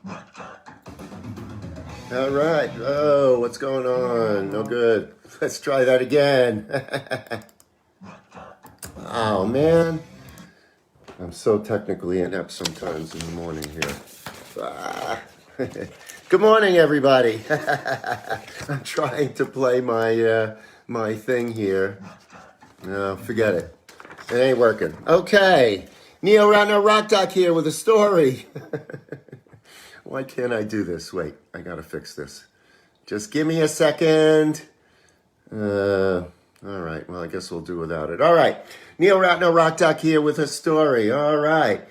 All right. Oh, what's going on? No good. Let's try that again. Oh, man. I'm so technically inept sometimes in the morning here. Ah. Good morning, everybody. I'm trying to play my thing here. No, forget it. It ain't working. Okay. Neo Rano Rock Doc here with a story. Why can't I do this? Wait, I gotta fix this. Just give me a second. All right, well, I guess we'll do without it. All right, Neil Ratner Rock Doc here with a story. All right.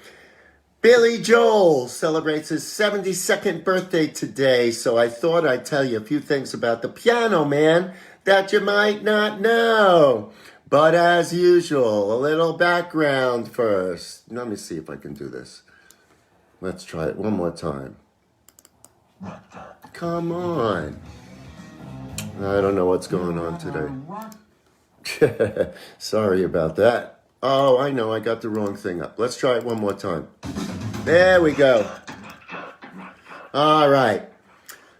Billy Joel celebrates his 72nd birthday today, so I thought I'd tell you a few things about the Piano Man that you might not know. But as usual, a little background first. Let me see if I can do this. Let's try it one more time. Come on. I don't know what's going on today. Sorry about that. Oh, I know, I got the wrong thing up. Let's try it one more time. There we go. All right.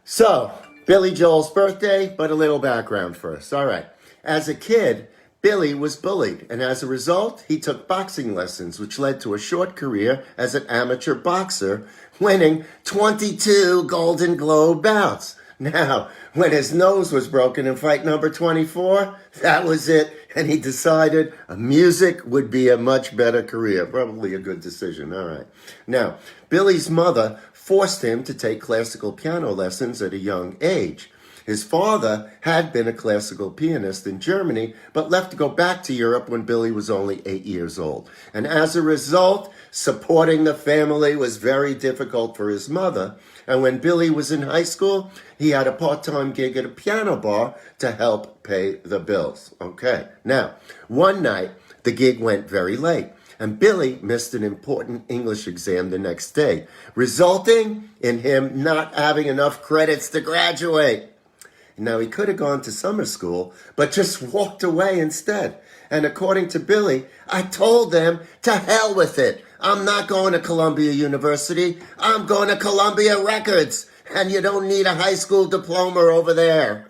So, Billy Joel's birthday, but a little background first. All right. As a kid, Billy was bullied, and as a result, he took boxing lessons, which led to a short career as an amateur boxer, winning 22 Golden Globe bouts. Now, when his nose was broken in fight number 24, that was it, and he decided music would be a much better career. Probably a good decision, all right. Now, Billy's mother forced him to take classical piano lessons at a young age. His father had been a classical pianist in Germany, but left to go back to Europe when Billy was only 8 years old. And as a result, supporting the family was very difficult for his mother. And when Billy was in high school, he had a part-time gig at a piano bar to help pay the bills. Okay, now, one night, the gig went very late, and Billy missed an important English exam the next day, resulting in him not having enough credits to graduate. Now, he could have gone to summer school, but just walked away instead. And according to Billy, I told them, to hell with it. I'm not going to Columbia University. I'm going to Columbia Records. And you don't need a high school diploma over there.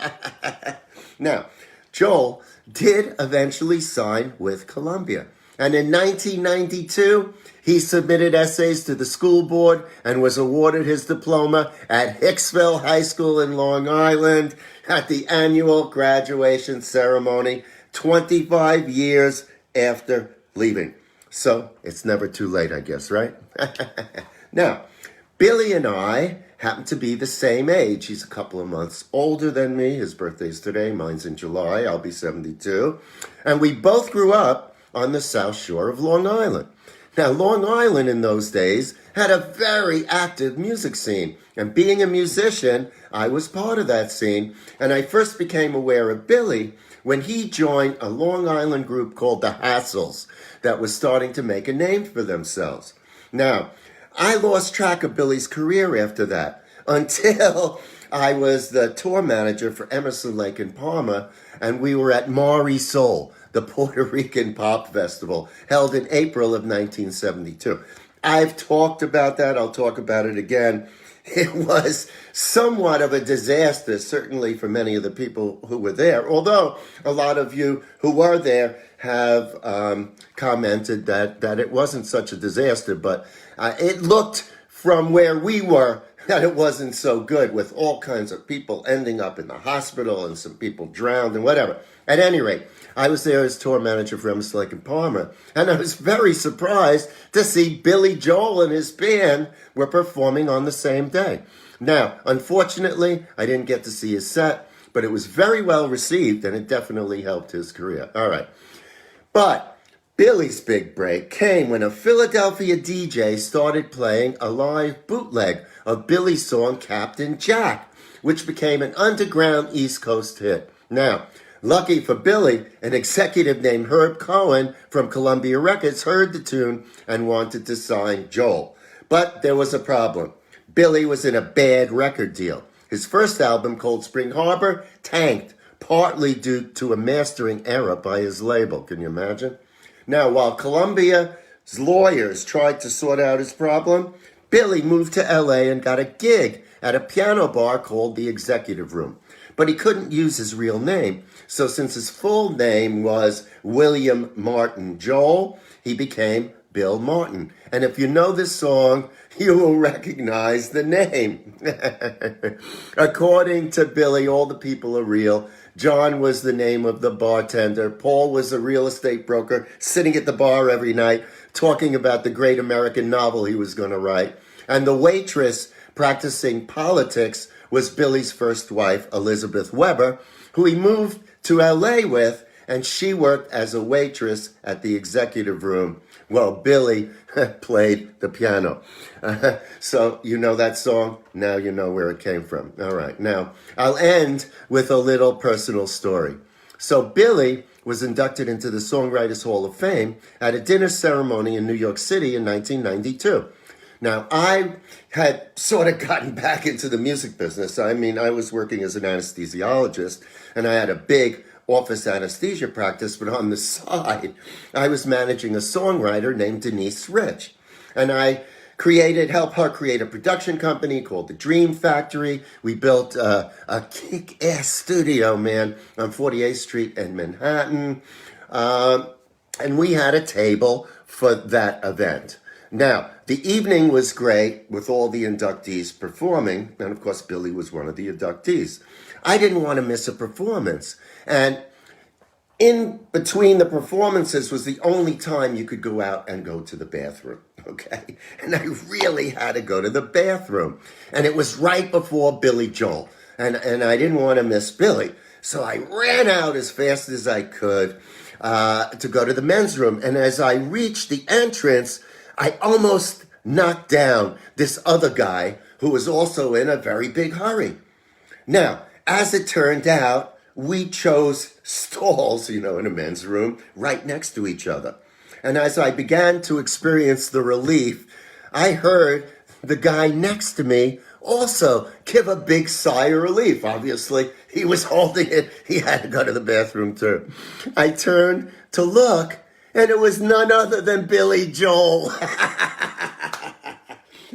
Now, Joel did eventually sign with Columbia. And in 1992, he submitted essays to the school board and was awarded his diploma at Hicksville High School in Long Island at the annual graduation ceremony 25 years after leaving. So it's never too late, I guess, right? Now, Billy and I happen to be the same age. He's a couple of months older than me. His birthday's today. Mine's in July. I'll be 72. And we both grew up on the South Shore of Long Island. Now, Long Island in those days had a very active music scene. And being a musician, I was part of that scene. And I first became aware of Billy when he joined a Long Island group called the Hassles that was starting to make a name for themselves. Now, I lost track of Billy's career after that until I was the tour manager for Emerson, Lake and Palmer, and we were at Maury Soul, the Puerto Rican pop festival, held in April of 1972. I've talked about that. I'll talk about it again. It was somewhat of a disaster, certainly for many of the people who were there, although a lot of you who were there have commented that it wasn't such a disaster, but it looked from where we were that it wasn't so good, with all kinds of people ending up in the hospital and some people drowned and whatever. At any rate, I was there as tour manager for Emerson, Lake and Palmer, and I was very surprised to see Billy Joel and his band were performing on the same day. Now, unfortunately, I didn't get to see his set, but it was very well received, and it definitely helped his career. All right. But Billy's big break came when a Philadelphia DJ started playing a live bootleg of Billy's song Captain Jack, which became an underground East Coast hit. Now, lucky for Billy, an executive named Herb Cohen from Columbia Records heard the tune and wanted to sign Joel. But there was a problem. Billy was in a bad record deal. His first album, Cold Spring Harbor, tanked, partly due to a mastering error by his label. Can you imagine? Now, while Columbia's lawyers tried to sort out his problem, Billy moved to LA and got a gig at a piano bar called the Executive Room. But he couldn't use his real name. So since his full name was William Martin Joel, he became Bill Martin. And if you know this song, you will recognize the name. According to Billy, all the people are real. John was the name of the bartender. Paul was a real estate broker sitting at the bar every night talking about the great American novel he was going to write. And the waitress practicing politics was Billy's first wife, Elizabeth Weber, who he moved to LA with, and she worked as a waitress at the Executive Room while Billy played the piano. So you know that song? Now you know where it came from. All right, now I'll end with a little personal story. So Billy was inducted into the Songwriters Hall of Fame at a dinner ceremony in New York City in 1992. Now, I had sort of gotten back into the music business. I mean, I was working as an anesthesiologist, and I had a big office anesthesia practice, but on the side, I was managing a songwriter named Denise Rich. And I helped her create a production company called The Dream Factory. We built a kick-ass studio, man, on 48th Street in Manhattan. And we had a table for that event. Now, the evening was great with all the inductees performing, and of course, Billy was one of the inductees. I didn't want to miss a performance, and in between the performances was the only time you could go out and go to the bathroom, okay? And I really had to go to the bathroom, and it was right before Billy Joel, and I didn't want to miss Billy, so I ran out as fast as I could to go to the men's room, and as I reached the entrance, I almost knocked down this other guy who was also in a very big hurry. Now, as it turned out, we chose stalls, in a men's room right next to each other. And as I began to experience the relief, I heard the guy next to me also give a big sigh of relief. Obviously, he was holding it. He had to go to the bathroom too. I turned to look, and it was none other than Billy Joel.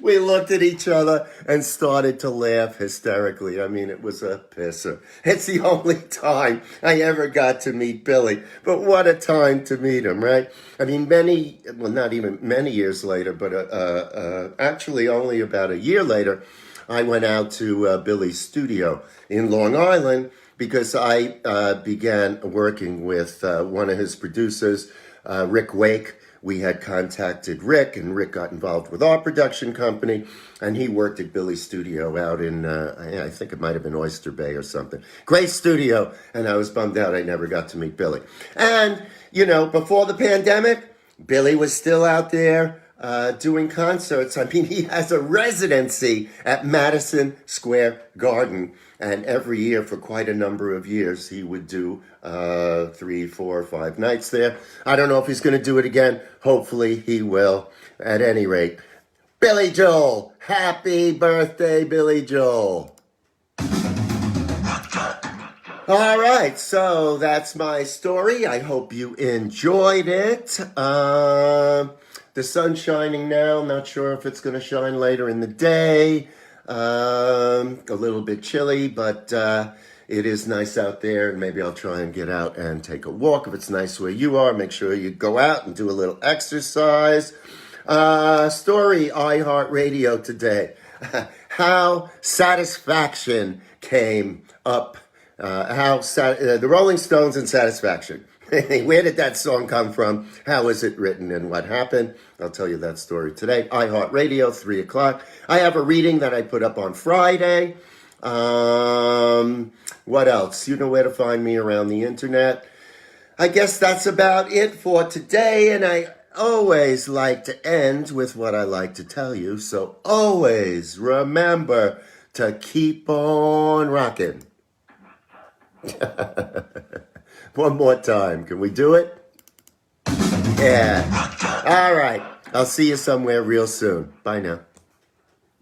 We looked at each other and started to laugh hysterically. I mean, it was a pisser. It's the only time I ever got to meet Billy. But what a time to meet him, right? I mean, not even many years later, but actually only about a year later, I went out to Billy's studio in Long Island because I began working with one of his producers, Rick Wake. We had contacted Rick, and Rick got involved with our production company, and he worked at Billy's studio out in, I think it might have been Oyster Bay or something. Great studio, and I was bummed out I never got to meet Billy. And, before the pandemic, Billy was still out there doing concerts. I mean, he has a residency at Madison Square Garden. And every year for quite a number of years, he would do 3, 4, 5 nights there. I don't know if he's going to do it again. Hopefully he will. At any rate, Billy Joel. Happy birthday, Billy Joel. All right, so that's my story. I hope you enjoyed it. The sun's shining now. Not sure if it's going to shine later in the day. A little bit chilly, but it is nice out there, and maybe I'll try and get out and take a walk. If it's nice where you are, make sure you go out and do a little exercise. Story iHeartRadio today. How Satisfaction came up. The Rolling Stones and Satisfaction. Where did that song come from? How was it written and what happened? I'll tell you that story today. iHeartRadio, 3 o'clock. I have a reading that I put up on Friday. What else? You know where to find me around the internet. I guess that's about it for today. And I always like to end with what I like to tell you. So always remember to keep on rocking. One more time. Can we do it? Yeah. All right. I'll see you somewhere real soon. Bye now.